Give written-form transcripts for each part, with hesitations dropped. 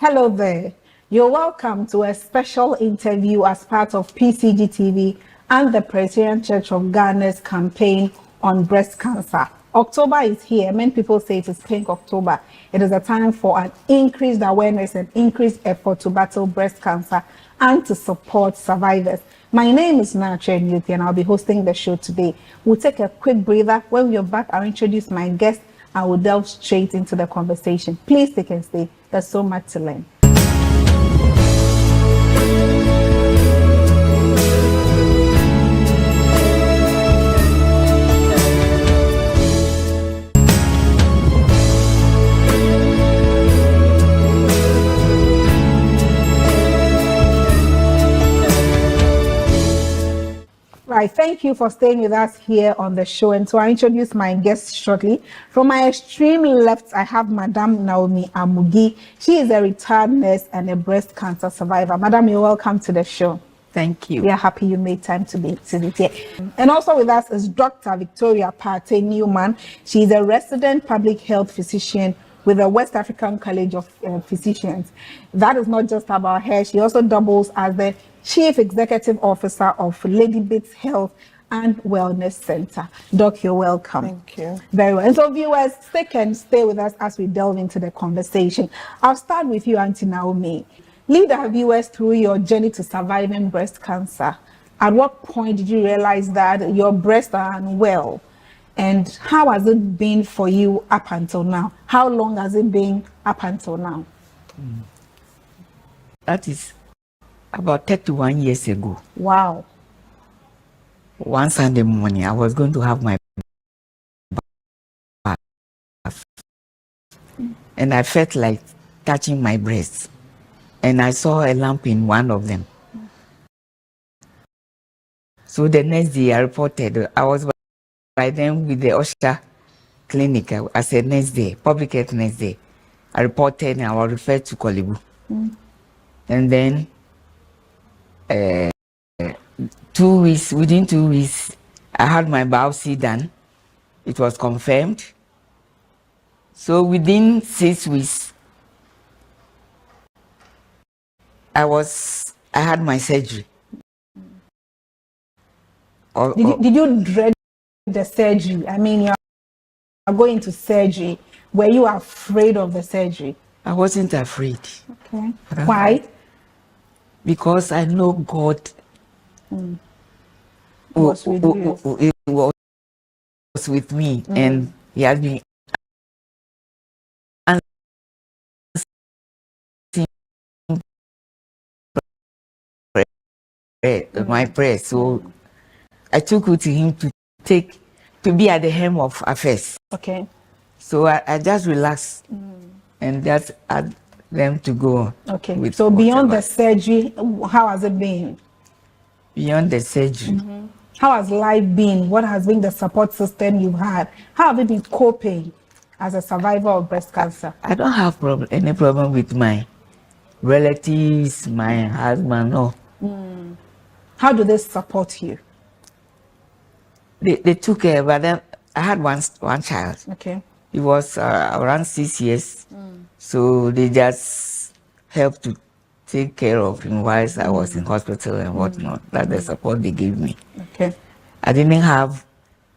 Hello there. You're welcome to a special interview as part of PCG TV and the Presbyterian Church of Ghana's campaign on breast cancer. October is here. Many people say it is Pink October. It is a time for an increased awareness and increased effort to battle breast cancer and to support survivors. My name is Nacha Nyuti and I'll be hosting the show today. We'll take a quick breather. When we're back, I'll introduce my guest and we'll delve straight into the conversation. Please take and stay. There's so much to learn. Right, thank you for staying with us here on the show. And so I introduce my guest shortly. From my extreme left, I have Madam Naomi Amugi. She is a retired nurse and a breast cancer survivor. Madam, you're welcome to the show. Thank you. We are happy you made time to be here. And also with us is Dr. Victoria Partey Newman. She is a resident public health physician with the West African College of Physicians. That is not just about her. She also doubles as the Chief Executive Officer of Lady Bates Health and Wellness Center. Doc, you're welcome. Thank you. Very well. And so viewers, stay with us as we delve into the conversation. I'll start with you, Auntie Naomi. Lead our viewers through your journey to surviving breast cancer. At what point did you realize that your breasts are unwell? And how has it been for you up until now? How long has it been up until now? That is about 31 years ago. Wow. One Sunday morning, I was going to have my bath. And I felt like touching my breasts. And I saw a lump in one of them. So the next day I reported. I was by then with the OSHA clinic as a next day, public health next day. I reported and I was referred to Kolibu. And then within 2 weeks, I had my biopsy done. It was confirmed. So within 6 weeks, I had my surgery. Did you dread the surgery? I mean, you are going to surgery. Were you afraid of the surgery? I wasn't afraid. Okay. Why? Because I know God was with me, and He has been answering my prayer. So I took it to Him to be at the helm of affairs. Okay. So I just relaxed and just had them to go. Okay. So beyond the surgery, how has it been? Beyond the surgery. How has life been? What has been the support system you've had? How have you been coping as a survivor of breast cancer? I don't have any problem with my relatives, my husband, no. How do they support you? They took care, but then I had one child. Okay. He was around 6 years. So they just helped to take care of him whilst I was in hospital and whatnot. That's the support they gave me. Okay. I didn't have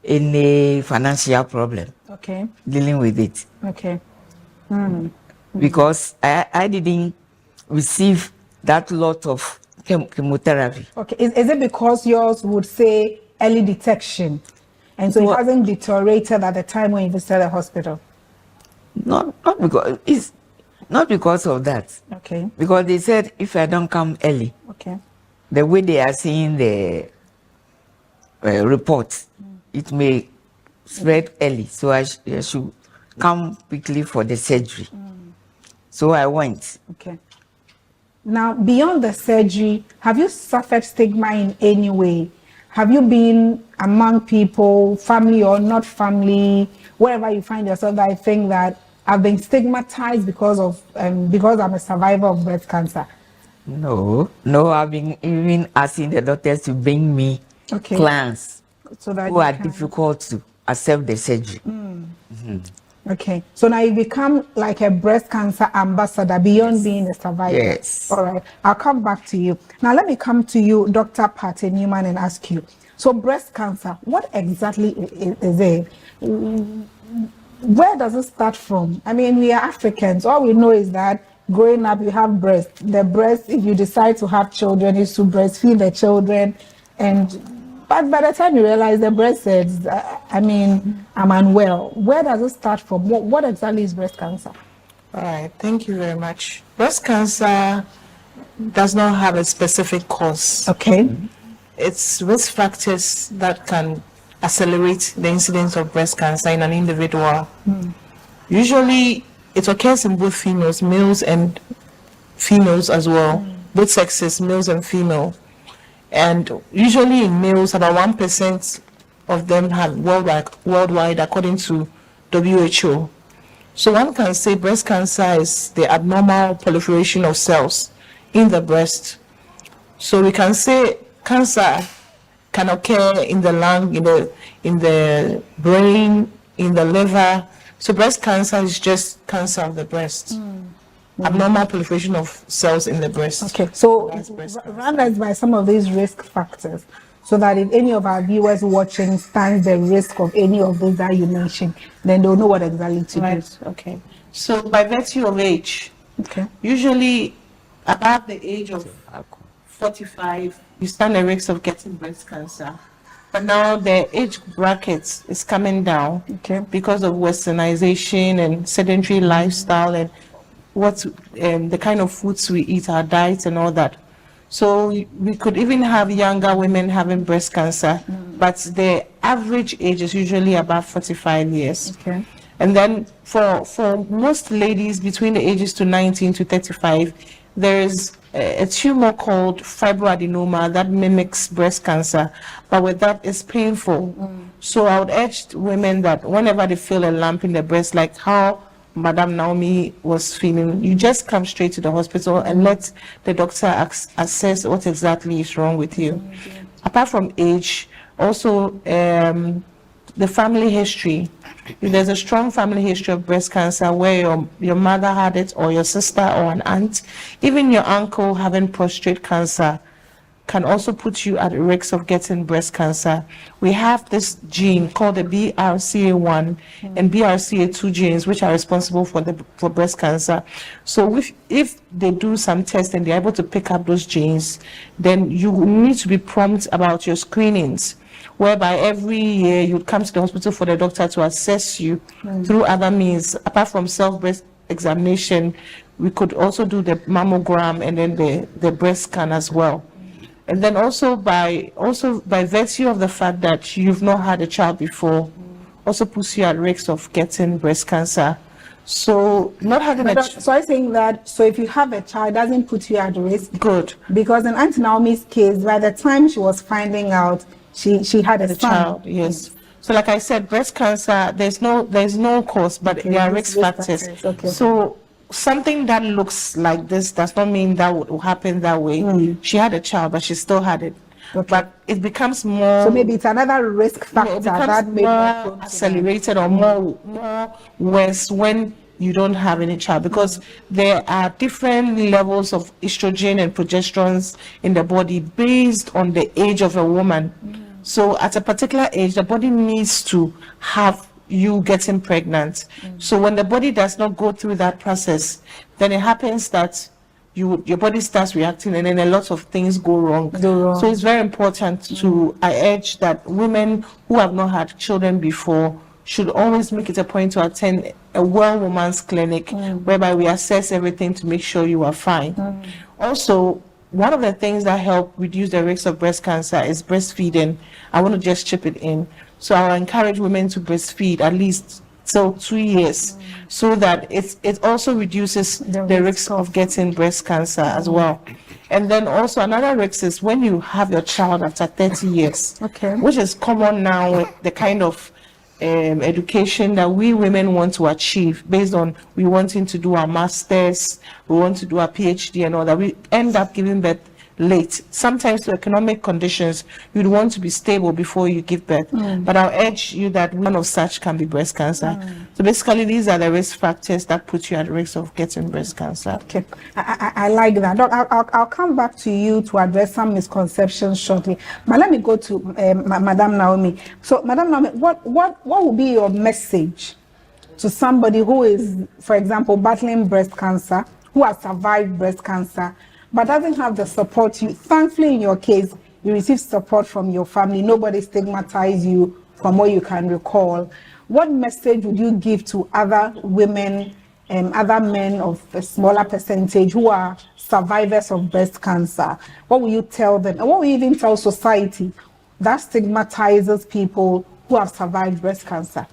any financial problem dealing with it. Okay. Because I didn't receive that lot of chemotherapy. Okay. Is it because yours would say early detection? And so it hasn't deteriorated at the time when you visited the hospital? Not because of that. Okay. Because they said if I don't come early, the way they are seeing the report, it may spread early. So I should come quickly for the surgery. So I went. Okay. Now, beyond the surgery, have you suffered stigma in any way? Have you been among people, family or not family, wherever you find yourself, that I think that I've been stigmatized because I'm a survivor of breast cancer? No, I've been even asking the doctors to bring me clients who are difficult to accept the surgery. Okay, so now you become like a breast cancer ambassador beyond being a survivor. Yes. All right, I'll come back to you. Now, let me come to you, Dr. Patty Newman, and ask you. So, breast cancer, what exactly is it? Where does it start from? I mean, we are Africans. All we know is that growing up, you have breast. The breast, if you decide to have children, is to breastfeed the children. But by the time you realize the breast says, I'm unwell. Where does it start from? What exactly is breast cancer? All right, thank you very much. Breast cancer does not have a specific cause. Okay. It's risk factors that can accelerate the incidence of breast cancer in an individual. Usually, it occurs in both females, males and females as well, both sexes, males and female. And usually in males, about 1% of them have worldwide, according to WHO. So one can say breast cancer is the abnormal proliferation of cells in the breast. So we can say cancer can occur in the lung, in the brain, in the liver. So breast cancer is just cancer of the breast. Abnormal proliferation of cells in the breast. Okay, so run us by some of these risk factors so that if any of our viewers watching stands the risk of any of those that you mentioned, then they'll know what exactly to do. Okay. So by virtue of age, usually above the age of 45, you stand a risk of getting breast cancer. But now the age bracket is coming down because of westernization and sedentary lifestyle and the kind of foods we eat, our diets and all that. So we could even have younger women having breast cancer, but the average age is usually about 45 years. Okay. And then for most ladies between the ages to 19 to 35, there is a tumor called fibroadenoma that mimics breast cancer, but with that it's painful. So I would urge women that whenever they feel a lump in the breast, like how Madam Naomi was feeling, you just come straight to the hospital and let the doctor assess what exactly is wrong with you. Apart from age, also the family history. If there's a strong family history of breast cancer where your mother had it, or your sister or an aunt, even your uncle having prostate cancer, can also put you at risk of getting breast cancer. We have this gene called the BRCA1 and BRCA2 genes, which are responsible for breast cancer. So if they do some tests and they're able to pick up those genes, then you need to be prompt about your screenings, whereby every year you'd come to the hospital for the doctor to assess you through other means. Apart from self-breast examination, we could also do the mammogram and then the breast scan as well. And then also by virtue of the fact that you've not had a child before, also puts you at risk of getting breast cancer. So not having So I think that, so if you have a child, it doesn't put you at risk. Good. Because in Aunt Naomi's case, by the time she was finding out, she had a child. Yes. So like I said, breast cancer, there's no cause, but there are risk factors. Okay. So something that looks like this does not mean that will happen that way. She had a child, but she still had it. But it becomes more. So maybe it's another risk factor that may more accelerated or more worse when you don't have any child, because there are different levels of estrogen and progesterones in the body based on the age of a woman. So at a particular age, the body needs to have you getting pregnant. So when the body does not go through that process, then it happens that your body starts reacting, and then a lot of things go wrong. So it's very important I urge that women who have not had children before should always make it a point to attend a well woman's clinic, whereby we assess everything to make sure you are fine. Also, one of the things that help reduce the risk of breast cancer is breastfeeding. I want to just chip it in. So I'll encourage women to breastfeed at least till 2 years, so that it also reduces the risk of getting breast cancer as well. And then also another risk is when you have your child after 30 years, which is common now with the kind of education that we women want to achieve, based on we wanting to do our masters, we want to do our PhD and all that. We end up giving birth late. Sometimes through economic conditions, you'd want to be stable before you give birth. But I'll urge you that one of such can be breast cancer. So basically, these are the risk factors that put you at risk of getting breast cancer. Okay, I like that. Doc, I'll come back to you to address some misconceptions shortly. But let me go to Madam Naomi. So, Madam Naomi, what would be your message to somebody who is, for example, battling breast cancer, who has survived breast cancer, but doesn't have the support you, thankfully in your case, you received support from your family, nobody stigmatized you from what you can recall. What message would you give to other women and other men of a smaller percentage who are survivors of breast cancer? What will you tell them? And what will you even tell society that stigmatizes people who have survived breast cancer?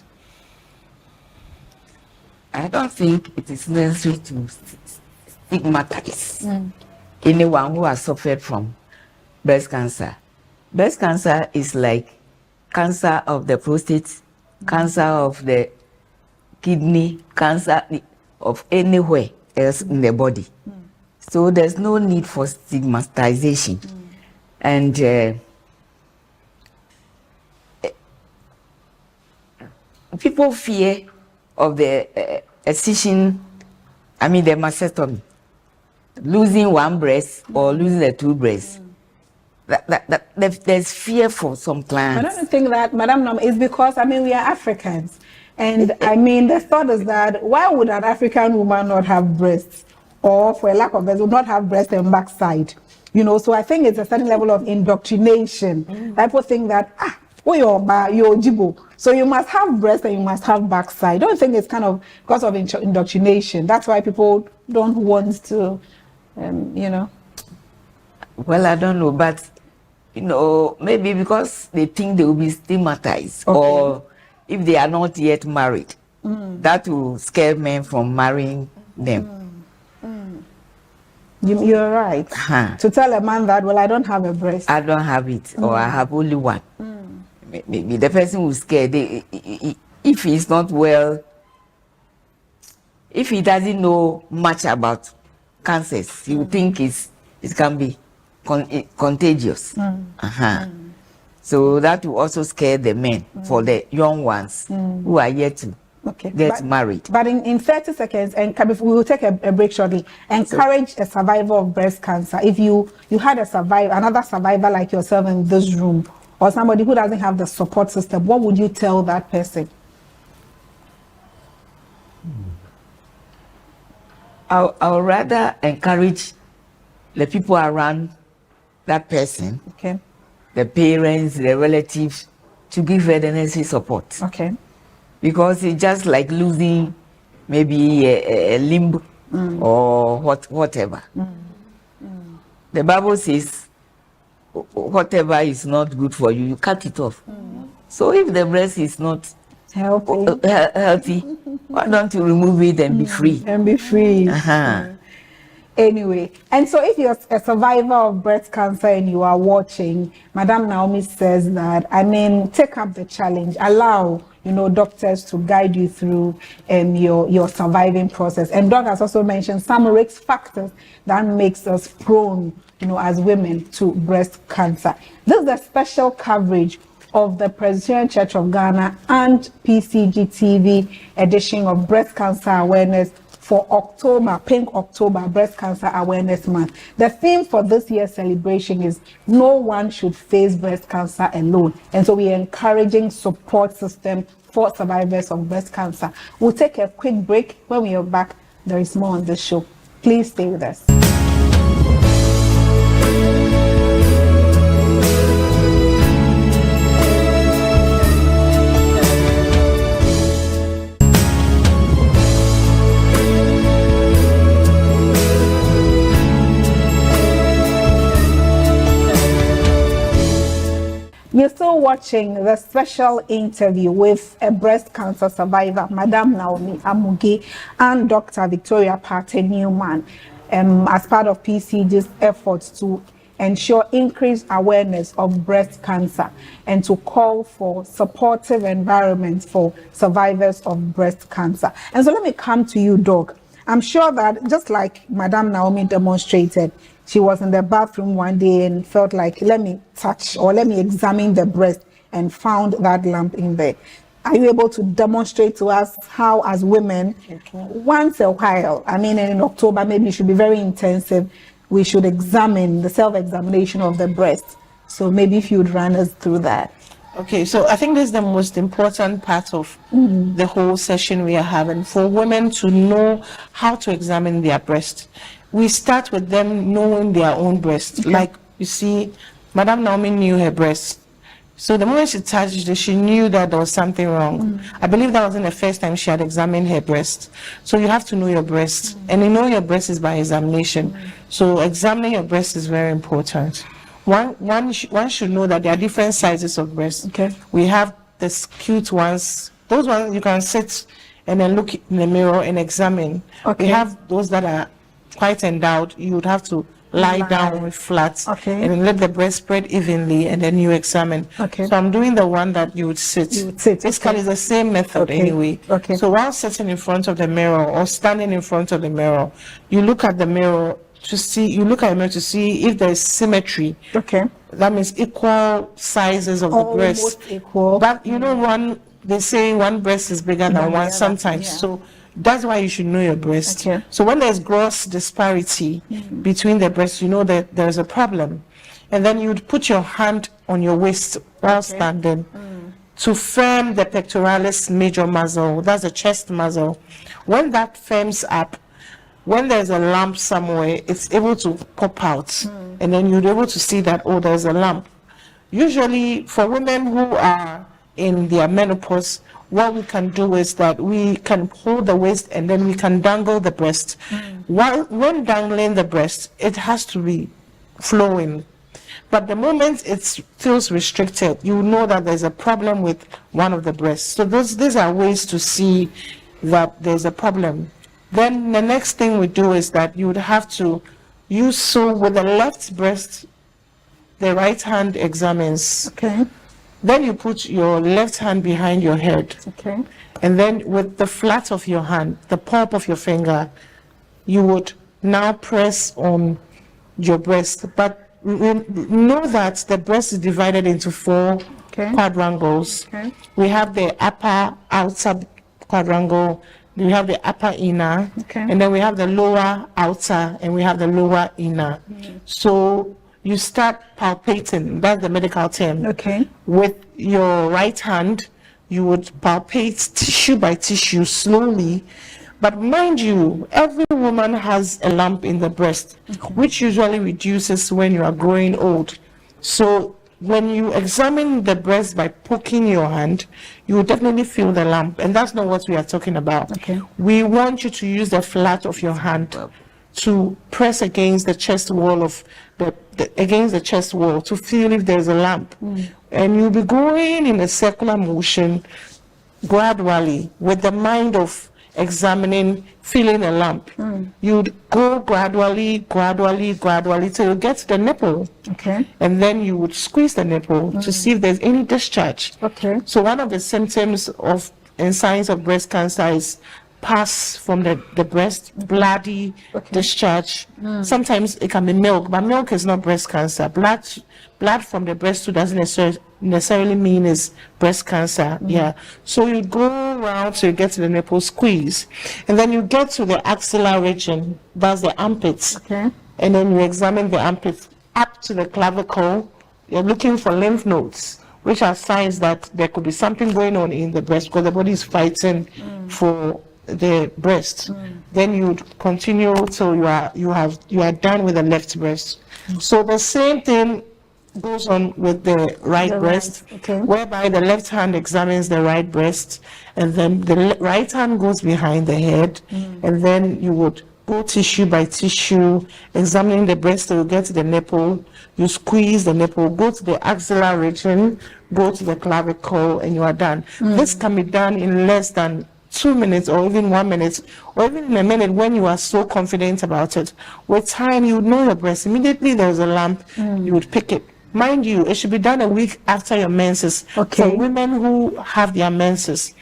I don't think it is necessary to stigmatize anyone who has suffered from breast cancer. Breast cancer is like cancer of the prostate, cancer of the kidney, cancer of anywhere else in the body. So there's no need for stigmatization. And people fear of the excision, the mastectomy, losing one breast or losing the two breasts. There's fear for some clients. I don't think that, Madam Nam, is because, we are Africans. And the thought is that why would an African woman not have breasts? Or for a lack of breasts, would not have breast and backside? So I think it's a certain level of indoctrination. People think that, you're jibo. So you must have breast and you must have backside. I don't think it's kind of because of indoctrination. That's why people don't want to, Well, I don't know, but, maybe because they think they will be stigmatized, okay, or if they are not yet married, that will scare men from marrying them. You're right. To tell a man that, well, I don't have a breast. I don't have it, or I have only one. Maybe the person will scare. If he's not well, if he doesn't know much about cancers, he will think it can be contagious. So that will also scare the men for the young ones who are yet to get married. But in 30 seconds, and we will take a break shortly, encourage a survivor of breast cancer. If you had another survivor like yourself in this room, or somebody who doesn't have the support system, what would you tell that person? I'll rather encourage the people around that person, the parents, the relatives, to give her the necessary support. Because it's just like losing maybe a limb or whatever. The Bible says, whatever is not good for you, you cut it off. So if the breast is not healthy, why don't you remove it and be free? Anyway, and so if you're a survivor of breast cancer and you are watching, Madam Naomi says that, take up the challenge, allow, doctors to guide you through your surviving process. And Doc has also mentioned some risk factors that makes us prone, as women to breast cancer. This is a special coverage of the Presbyterian Church of Ghana and PCG TV edition of Breast Cancer Awareness for October, Pink October, Breast Cancer Awareness Month. The theme for this year's celebration is no one should face breast cancer alone. And so we are encouraging support system for survivors of breast cancer. We'll take a quick break. When we are back, there is more on this show. Please stay with us. You're still watching the special interview with a breast cancer survivor, Madam Naomi Amuge, and Dr. Victoria Partey Newman, as part of PCG's efforts to ensure increased awareness of breast cancer and to call for supportive environments for survivors of breast cancer. And so let me come to you, Doc. I'm sure that just like Madam Naomi demonstrated, she was in the bathroom one day and felt like, let me touch or let me examine the breast, and found that lump in there. Are you able to demonstrate to us how, as women, once a while, I mean, in October, maybe it should be very intensive, we should examine the self-examination of the breast? So maybe if you'd run us through that. Okay, so I think this is the most important part of the whole session we are having, for women to know how to examine their breast. We start with them knowing their own breast. Okay. Like, you see, Madame Naomi knew her breast. So the moment she touched it, she knew that there was something wrong. I believe that wasn't the first time she had examined her breast. So you have to know your breast. And you know your breast is by examination. So examining your breast is very important. One should know that there are different sizes of breast. Okay. We have the cute ones. Those ones you can sit and then look in the mirror and examine. Okay. We have those that are quite endowed. You would have to lie down flat, Okay. and then let the breast spread evenly, and then you examine. Okay. So I'm doing the one that you would sit. You would sit, Basically, okay. it's the same method Okay. anyway. Okay. So while sitting in front of the mirror or standing in front of the mirror, you look at the mirror to see if there is symmetry. Okay. That means equal sizes of the breast. Almost equal. But you know, they say one breast is bigger than the one other, sometimes. yeah. So that's why you should know your breast. Okay. So when there's gross disparity between the breasts, you know that there's a problem. And then you'd put your hand on your waist while standing to firm the pectoralis major muscle. That's the chest muscle. When that firms up, when there's a lump somewhere, it's able to pop out. And then you'll be able to see that, oh, there's a lump. Usually for women who are in their menopause, what we can do is that we can hold the waist and then we can dangle the breast. When dangling the breast, it has to be flowing. But the moment it feels restricted, you know that there's a problem with one of the breasts. So these are ways to see that there's a problem. Then the next thing we do is that you would have to use, so with the left breast, the right hand examines. Okay. Then you put your left hand behind your head. Okay. And then with the flat of your hand, the palm of your finger, you would now press on your breast. But know that the breast is divided into 4 quadrangles. Okay. We have the upper outer quadrangle, we have the upper inner, and then we have the lower outer, and we have the lower inner. So you start palpating, that's the medical term. Okay. With your right hand, you would palpate tissue by tissue slowly. But mind you, every woman has a lump in the breast, which usually reduces when you are growing old. So when you examine the breast by poking your hand, you will definitely feel the lump. And that's not what we are talking about. Okay. We want you to use the flat of your hand to press against the chest wall of against the chest wall to feel if there's a lump. And you'll be going in a circular motion gradually with the mind of examining, feeling a lump. You'd go gradually till you get to the nipple. Okay. And then you would squeeze the nipple to see if there's any discharge. Okay. So one of the symptoms of and signs of breast cancer is pus from the breast, bloody discharge. Sometimes it can be milk, but milk is not breast cancer. Blood from the breast too doesn't necessarily mean it's breast cancer. Yeah. So you go around till you get to the nipple, squeeze, and then you get to the axillary region. That's the armpits. Okay. And then you examine the armpits up to the clavicle. You're looking for lymph nodes, which are signs that there could be something going on in the breast because the body is fighting for the breast. Then you would continue till you are done with the left breast. So the same thing goes on with the right breast, whereby the left hand examines the right breast, and then the right hand goes behind the head, and then you would go tissue by tissue, examining the breast till you get to the nipple. You squeeze the nipple, go to the axillary region, go to the clavicle, and you are done. This can be done in less than 2 minutes or even 1 minute, or even in a minute when you are so confident about it. With time, you would know your breast. Immediately there's a lump, you would pick it. Mind you, it should be done a week after your menses for women who have their menses.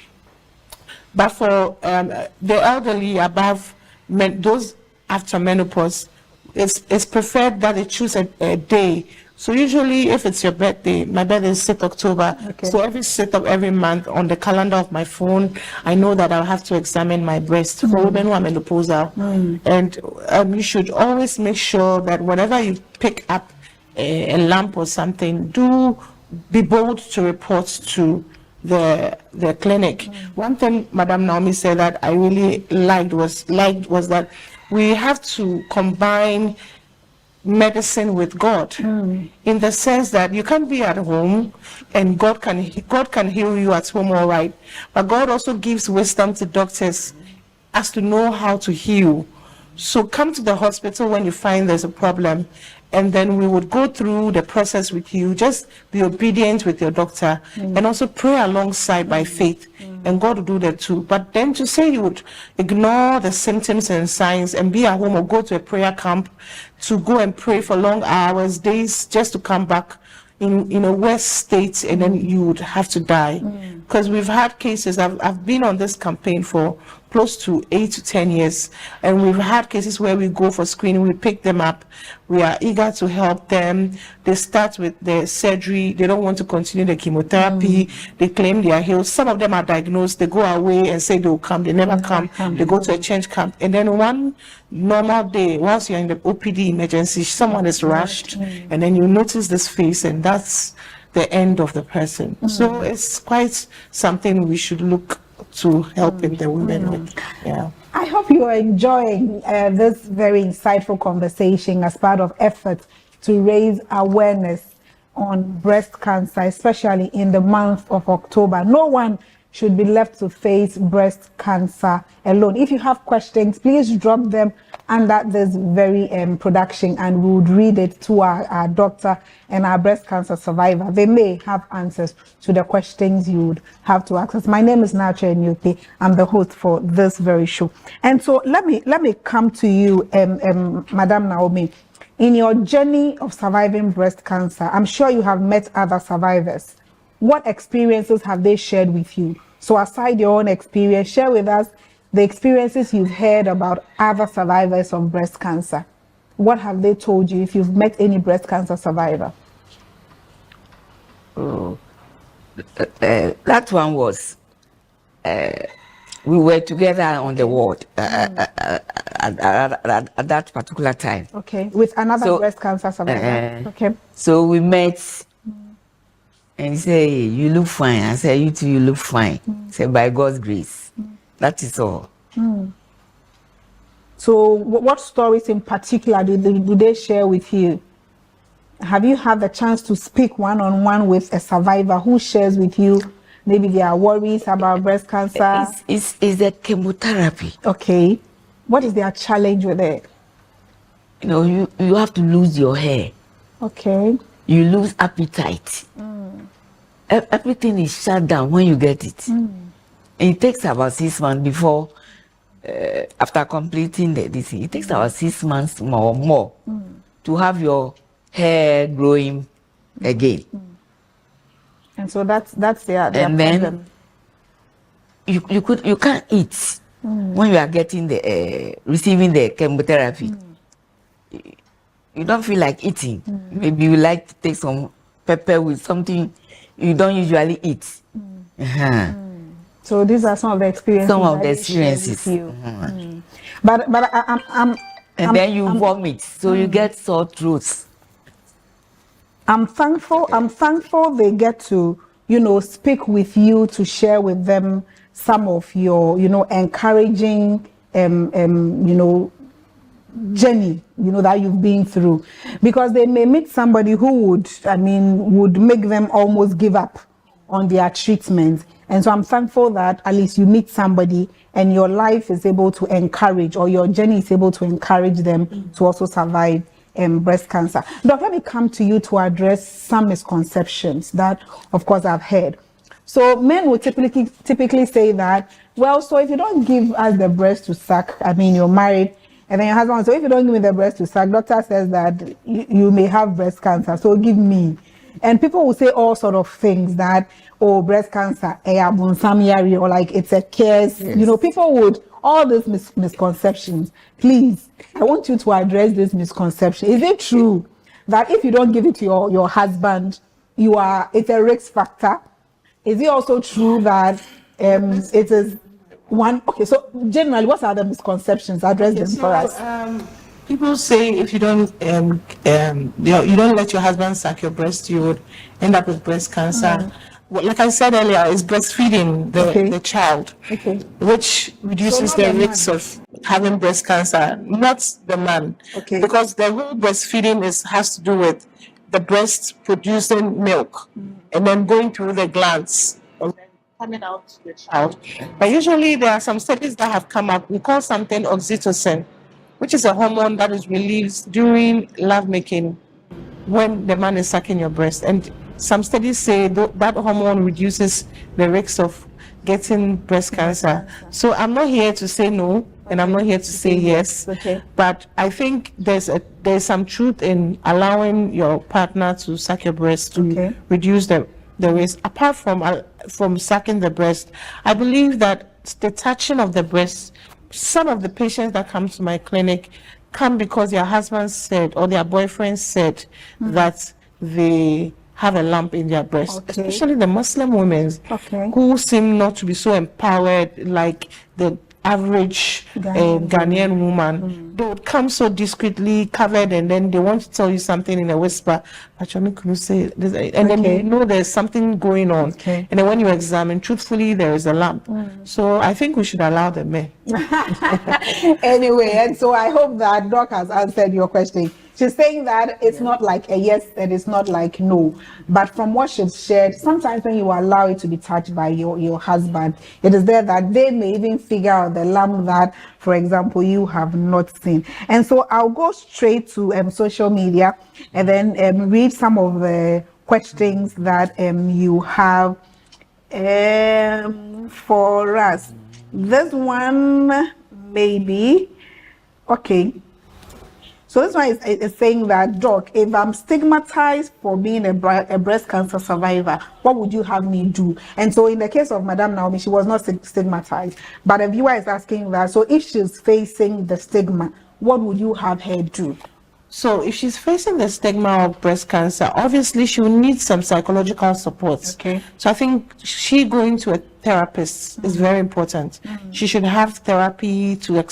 But for the elderly above, those after menopause, it's preferred that they choose a day. So usually if it's your birthday, my birthday is 6th October. Okay. So every 6th of every month on the calendar of my phone, I know that I'll have to examine my breast for women who are menopausal. And you should always make sure that whenever you pick up a lump or something, do be bold to report to the clinic. One thing Madam Naomi said that I really liked was that we have to combine medicine with God, in the sense that you can't be at home and God can heal you at home, all right, but God also gives wisdom to doctors as to know how to heal. So come to the hospital when you find there's a problem, and then we would go through the process with you. Just be obedient with your doctor, and also pray alongside by faith, and God will do that too. But then to say you would ignore the symptoms and signs and be at home or go to a prayer camp to go and pray for long hours, days, just to come back in a worse state, and then you would have to die. Because we've had cases, I've been on this campaign for close to 8 to 10 years, and we've had cases where we go for screening, we pick them up, we are eager to help them. They start with the surgery, they don't want to continue the chemotherapy, they claim they are healed. Some of them are diagnosed, they go away and say they'll come, they never come, they go to a change camp, and then one normal day, once you're in the OPD emergency, someone is rushed, and then you notice this face, and that's the end of the person. So it's quite something we should look to helping the women with. Yeah. I hope you are enjoying this very insightful conversation as part of efforts to raise awareness on breast cancer, especially in the month of October. No one should be left to face breast cancer alone. If you have questions, please drop them under this very production, and we would read it to our doctor and our breast cancer survivor. They may have answers to the questions you would have to ask us. My name is Nacho Enyupe. I'm the host for this very show. And so let me come to you, Madam Naomi. In your journey of surviving breast cancer, I'm sure you have met other survivors. What experiences have they shared with you? So aside your own experience, share with us the experiences you've heard about other survivors of breast cancer. What have they told you if you've met any breast cancer survivor? That one was, we were together on the ward at that particular time. Okay, with another breast cancer survivor. Okay. So we met, and he said, you look fine. I said, you too, you look fine. He said, by God's grace. That is all. So what stories in particular do they share with you? Have you had the chance to speak one-on-one with a survivor who shares with you maybe their worries about breast cancer? It's the chemotherapy. Okay. What is their challenge with it? You know, you have to lose your hair. Okay. You lose appetite. Everything is shut down when you get it. It takes about 6 months before, after completing this, it takes about 6 months more to have your hair growing again. And so that's their and problem. Then you can't eat when you are getting the receiving the chemotherapy. You don't feel like eating. Maybe you like to take some pepper with something you don't usually eat. So these are some of the experiences. Some of the experiences. But I'm then you vomit, so you get sore throats. I'm thankful they get to, speak with you, to share with them some of your, encouraging, journey, that you've been through, because they may meet somebody who would make them almost give up on their treatment. And so I'm thankful that at least you meet somebody and your life is able to encourage, or your journey is able to encourage them to also survive breast cancer. Doc, let me come to you to address some misconceptions that, of course, I've heard. So men will typically say that, well, so if you don't give us the breast to suck, you're married, and then your husband, so if you don't give me the breast to suck, doctor says that you may have breast cancer, so give me. And people will say all sort of things that, breast cancer, or like it's a curse. Yes. People would all these misconceptions. Please, I want you to address this misconception. Is it true that if you don't give it to your husband, it's a risk factor? Is it also true that it is one? Okay, so generally, what are the misconceptions? Address them for us. People say if you don't you don't let your husband suck your breast, you would end up with breast cancer. Well, like I said earlier, it's breastfeeding the child, which reduces the risk of having breast cancer, not the man. Because the whole breastfeeding has to do with the breast producing milk and then going through the glands and then coming out to the child. But usually there are some studies that have come up. We call something oxytocin, which is a hormone that is released during lovemaking when the man is sucking your breast. And some studies say that hormone reduces the risk of getting breast cancer. So I'm not here to say no, and I'm not here to say yes. But I think there's some truth in allowing your partner to suck your breast to reduce the risk. Apart from sucking the breast, I believe that the touching of the breast, some of the patients that come to my clinic come because their husband said or their boyfriend said that they have a lump in their breast, especially the Muslim women who seem not to be so empowered like the average Ghanaian woman. They would come so discreetly covered, and then they want to tell you something in a whisper, but you couldn't say this, and then you know there's something going on, and then when you examine, truthfully there is a lump. So I think we should allow the men. Anyway, and so I hope that Doc has answered your question. She's saying that it's not like a yes and it's not like no, but from what she's shared, sometimes when you allow it to be touched by your husband, it is there that they may even figure out the lump that, for example, you have not seen. And so I'll go straight to social media and then read some of the questions that you have for us. This one maybe okay. So this one is saying that, Doc, if I'm stigmatized for being a breast cancer survivor, what would you have me do? And so in the case of Madame Naomi, she was not stigmatized. But a viewer is asking that, so if she's facing the stigma, what would you have her do? So if she's facing the stigma of breast cancer, obviously she will need some psychological support. So I think she going to a therapist is very important. She should have therapy to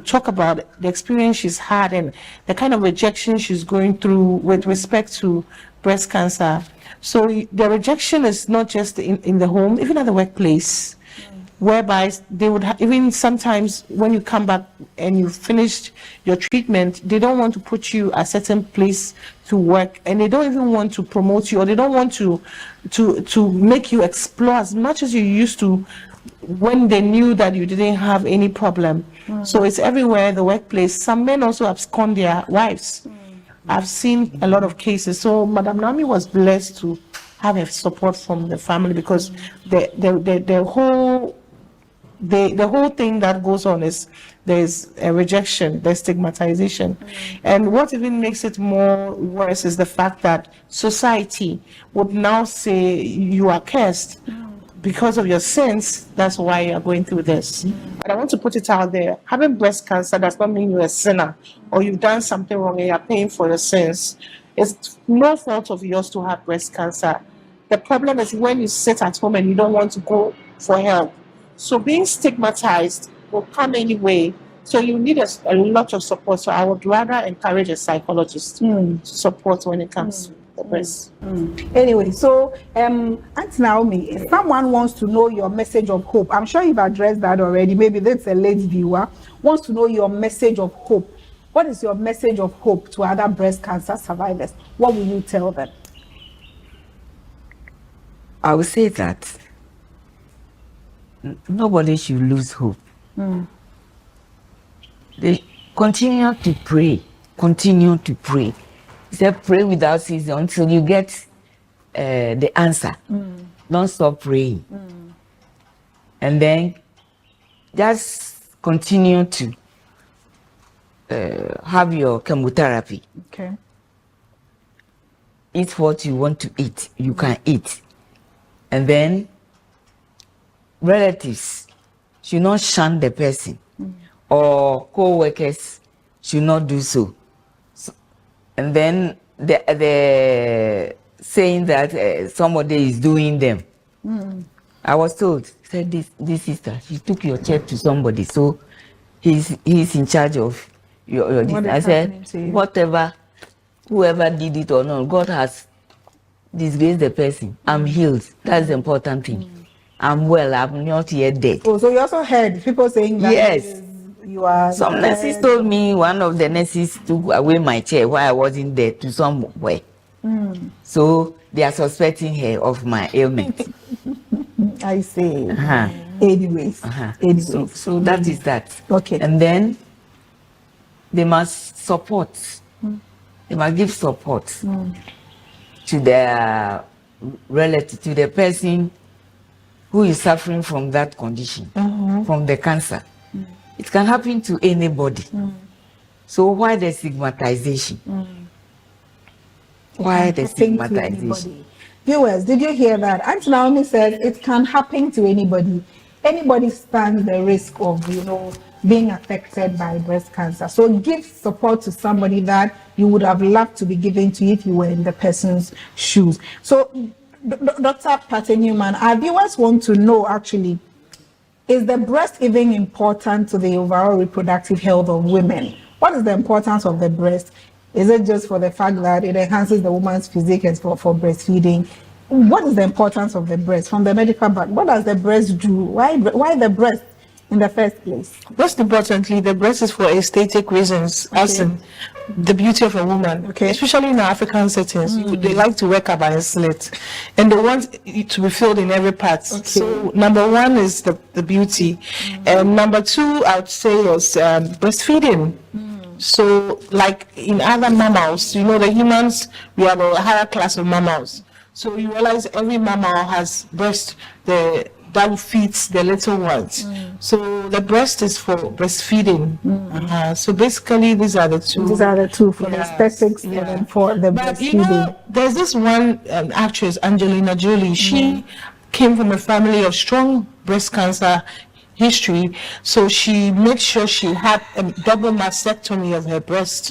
talk about the experience she's had and the kind of rejection she's going through with respect to breast cancer. So the rejection is not just in the home, even at the workplace, whereby they would even sometimes when you come back and you've finished your treatment, they don't want to put you at a certain place to work, and they don't even want to promote you, or they don't want to make you explore as much as you used to when they knew that you didn't have any problem. So it's everywhere, the workplace. Some men also abscond their wives. I've seen a lot of cases. So Madame Naomi was blessed to have a support from the family, because the whole thing that goes on is there's a rejection, there's stigmatization. And what even makes it more worse is the fact that society would now say you are cursed because of your sins. That's why you are going through this. But I want to put it out there. Having breast cancer does not mean you're a sinner or you've done something wrong and you're paying for your sins. It's no fault of yours to have breast cancer. The problem is when you sit at home and you don't want to go for help. So being stigmatized will come anyway. So you need a lot of support. So I would rather encourage a psychologist to support when it comes to the breast. Anyway, so Aunt Naomi, if someone wants to know your message of hope, I'm sure you've addressed that already. Maybe that's a late viewer, wants to know your message of hope. What is your message of hope to other breast cancer survivors? What will you tell them? I would say that nobody should lose hope. They continue to pray. Continue to pray. He said, pray without ceasing until you get the answer. Don't stop praying. And then just continue to have your chemotherapy. Okay. Eat what you want to eat. You can eat. And then relatives, should not shun the person, or co-workers should not do so. And then the saying that somebody is doing them. I was told, said this sister, she took your check to somebody, so he's in charge of your I said, whatever, whoever did it or not, God has disgraced the person. I'm healed. That's the important thing. I'm well. I'm not yet dead. Oh, so you also heard people saying that? Yes. You are. Some nurses told me one of the nurses took away my chair while I wasn't there to somewhere. So they are suspecting her of my ailment. I see. Anyways. So that is that. Okay. And then they must support. They must give support to their relative, to the person who is suffering from that condition, from the cancer. It can happen to anybody. So why the stigmatization? Why the stigmatization? Viewers, did you hear that? Auntie Naomi said it can happen to anybody. Anybody stands the risk of, being affected by breast cancer. So give support to somebody that you would have loved to be given to if you were in the person's shoes. So, Dr. Patty Newman, our viewers want to know actually, is the breast even important to the overall reproductive health of women? What is the importance of the breast? Is it just for the fact that it enhances the woman's physique and for breastfeeding? What is the importance of the breast from the medical back? What does the breast do? Why the breast in the first place? Most importantly, the breast is for aesthetic reasons, as in the beauty of a woman. Especially in African settings, they like to wear kaba and slit, and they want it to be filled in every part. So number one is the beauty, and number two, I would say, is breastfeeding. So, like in other mammals, the humans, we have a higher class of mammals. So you realize every mammal has breast that feeds the little ones. So the breast is for breastfeeding. So basically, these are the two. These are the two for the aesthetics and for the breastfeeding. There's this one actress, Angelina Jolie. She came from a family of strong breast cancer history, so she made sure she had a double mastectomy of her breast,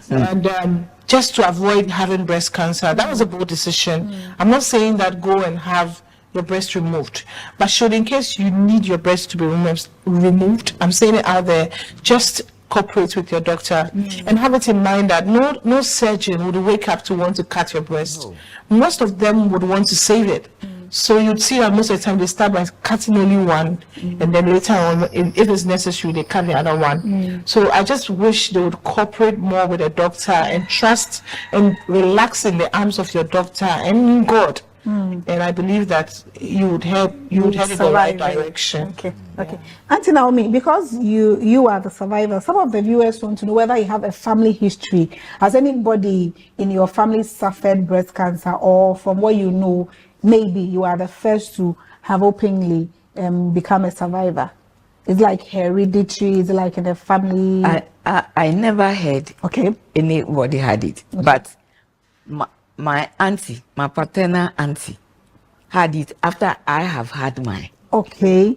and just to avoid having breast cancer. That was a bold decision. I'm not saying that go and have your breast removed, but should, in case you need your breast to be removed, I'm saying it out there, just cooperate with your doctor and have it in mind that no surgeon would wake up to want to cut your breast. Most of them would want to save it. So you'd see that most of the time they start by cutting only one, and then later on, if it's necessary, they cut the other one. So I just wish they would cooperate more with the doctor and trust and relax in the arms of your doctor and in God. And I believe that you would head in the right direction. Okay. Auntie Naomi, because you are the survivor, some of the viewers want to know whether you have a family history. Has anybody in your family suffered breast cancer, or from what you know, maybe you are the first to have openly become a survivor? It's like hereditary, it's like in the family. I never heard anybody had it, but my auntie, my paternal auntie, had it after I have had mine. Okay.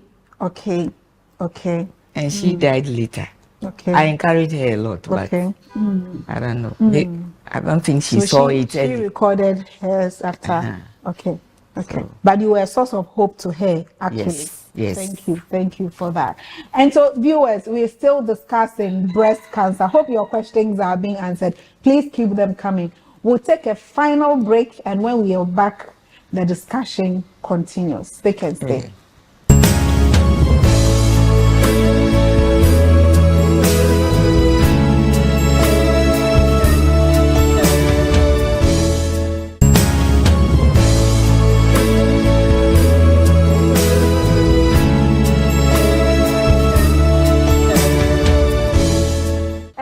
And she died later. I encouraged her a lot, but I don't know. I don't think she saw it. She recorded hers after. Okay. But you were a source of hope to her, actually. Yes. Thank you for that. And so, viewers, we're still discussing breast cancer. Hope your questions are being answered. Please keep them coming. We'll take a final break, and when we are back, the discussion continues. Stay and stay.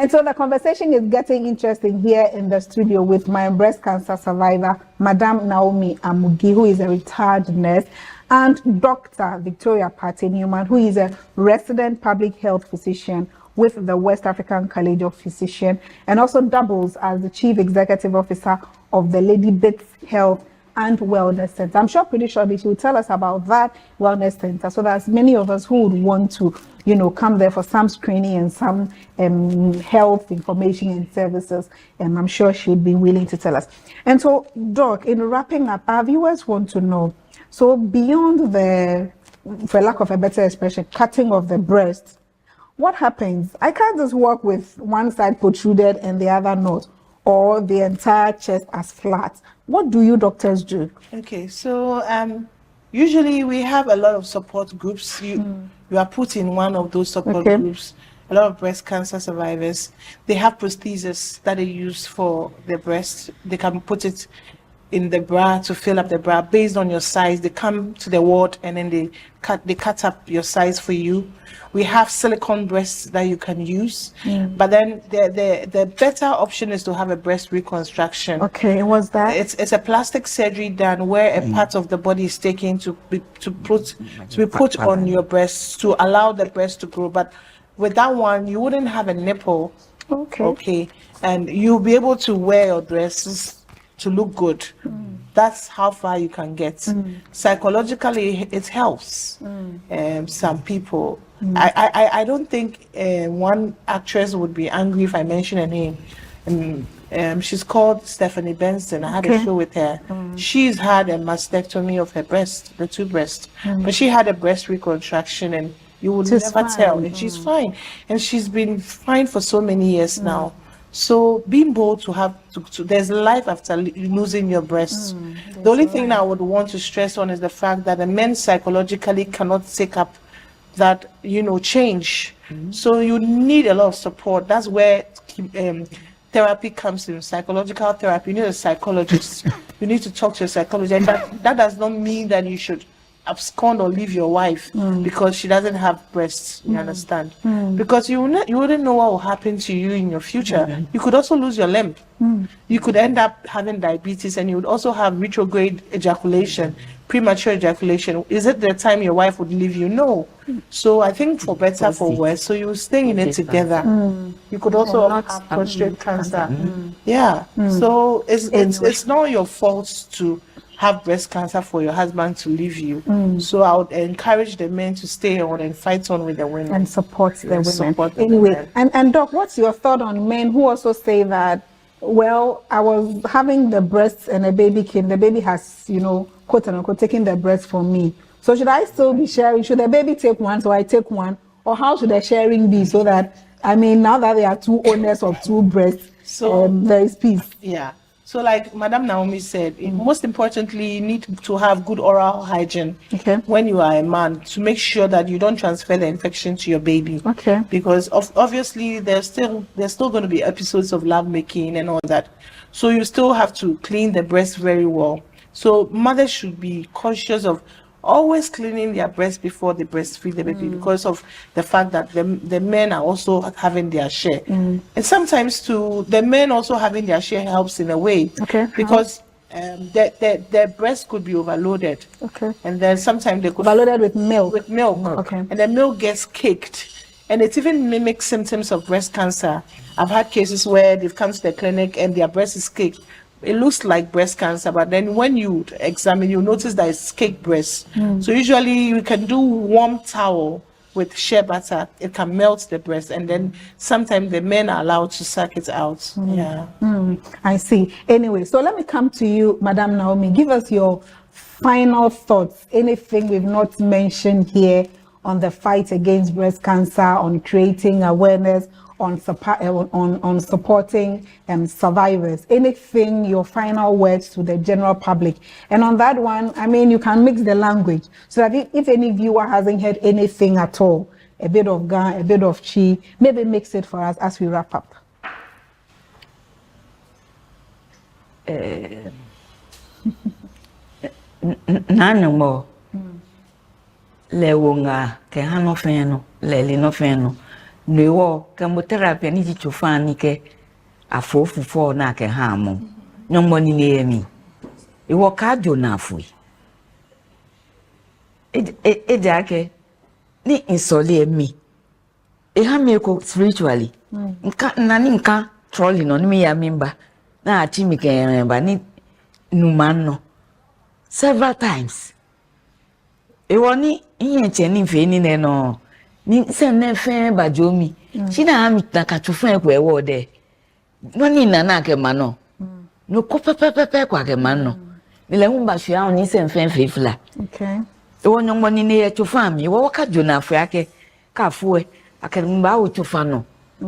And so the conversation is getting interesting here in the studio with my breast cancer survivor, Madam Naomi Amugi, who is a retired nurse, and Dr. Victoria Patty Newman, who is a resident public health physician with the West African College of Physicians, and also doubles as the Chief Executive Officer of the Lady Bits Health and wellness center. I'm pretty sure that she will tell us about that wellness center. So there's many of us who would want to, come there for some screening and some health information and services. And I'm sure she would be willing to tell us. And so, Doc, in wrapping up, our viewers want to know, so beyond the, for lack of a better expression, cutting of the breast, what happens? I can't just walk with one side protruded and the other not, or the entire chest as flat. What do you doctors do? Okay, so usually we have a lot of support groups. You are put in one of those support groups. A lot of breast cancer survivors, they have prosthesis that they use for their breast. They can put it in the bra to fill up the bra based on your size. They come to the ward and then they cut up your size for you. We have silicone breasts that you can use, but then the better option is to have a breast reconstruction. Okay, what's that? It's a plastic surgery done where a part of the body is taken to be put on your breasts to allow the breast to grow. But with that one, you wouldn't have a nipple. Okay, and you'll be able to wear your dresses to look good. That's how far you can get. Psychologically, it helps some people. I don't think one actress would be angry if I mention her name. She's called Stephanie Benson. I had a show with her. She's had a mastectomy of her breast, the two breasts, but she had a breast reconstruction, and you would never tell. And she's fine, and she's been fine for so many years now. So being bold to have there's life after losing your breasts. The only thing I would want to stress on is the fact that the men psychologically cannot take up that change. So you need a lot of support. That's where therapy comes in, psychological therapy. You need a psychologist. You need to talk to a psychologist. And that does not mean that you should abscond or leave your wife because she doesn't have breasts. You understand? Because you wouldn't know what will happen to you in your future. You could also lose your limb. You could end up having diabetes, and you would also have retrograde ejaculation, premature ejaculation. Is it the time your wife would leave you? No. So I think for better, for worse, so you stay in it together. You could also have prostate cancer. Yeah. So it's not your fault to have breast cancer for your husband to leave you. So I would encourage the men to stay on and fight on with the women. And support the women. Anyway, and Doc, what's your thought on men who also say that, well, I was having the breasts and a baby came, the baby has, quote unquote, taken the breast from me. So should I still be sharing? Should the baby take one, so I take one? Or how should the sharing be so that, now that there are two owners of two breasts, so there is peace? Yeah. So like Madam Naomi said, most importantly, you need to have good oral hygiene when you are a man to make sure that you don't transfer the infection to your baby. Because obviously there's still going to be episodes of lovemaking and all that. So you still have to clean the breast very well. So mothers should be conscious of always cleaning their breast before they breastfeed the baby because of the fact that the men are also having their share. And sometimes too, the men also having their share helps in a way because their breast could be overloaded. And then sometimes they could overloaded with milk. And the milk gets caked. And it even mimics symptoms of breast cancer. I've had cases where they've come to the clinic and their breast is caked. It looks like breast cancer, but then when you examine, you notice that it's cake breast. So usually you can do warm towel with shea butter. It can melt the breast, and then sometimes the men are allowed to suck it out. I see. Anyway, so let me come to you, Madam Naomi. Give us your final thoughts. Anything we've not mentioned here on the fight against breast cancer, on creating awareness, on supporting survivors. Anything, your final words to the general public. And on that one, you can mix the language so that if any viewer hasn't heard anything at all, a bit of Ga, a bit of Chi, maybe mix it for us as we wrap up. Nanimo lewonga ke hano feno leli no feno niwo chemotherapy ni chichofani ke afofu fo na ke hamo nyombo ni nemi iwo cardio na afui ejake ni insole mi ha me ko spiritually nka nani nka trolley no ni ya mimba na achi mi ke ba ni numano several times. Ewoni iye cheni fe ni ne no. Ni se ne fe ba jomi. China am na ka tufen ko ewo de. No ni na ke ma no. No ko pepepepe kwa ke ma no. Ni le hu ba hwea oni se fe fe fla. Okay. Ewoni mo ni ne ye tufa mi wo ka jona afia ke ka fuwe. Akan mba wo tufa no.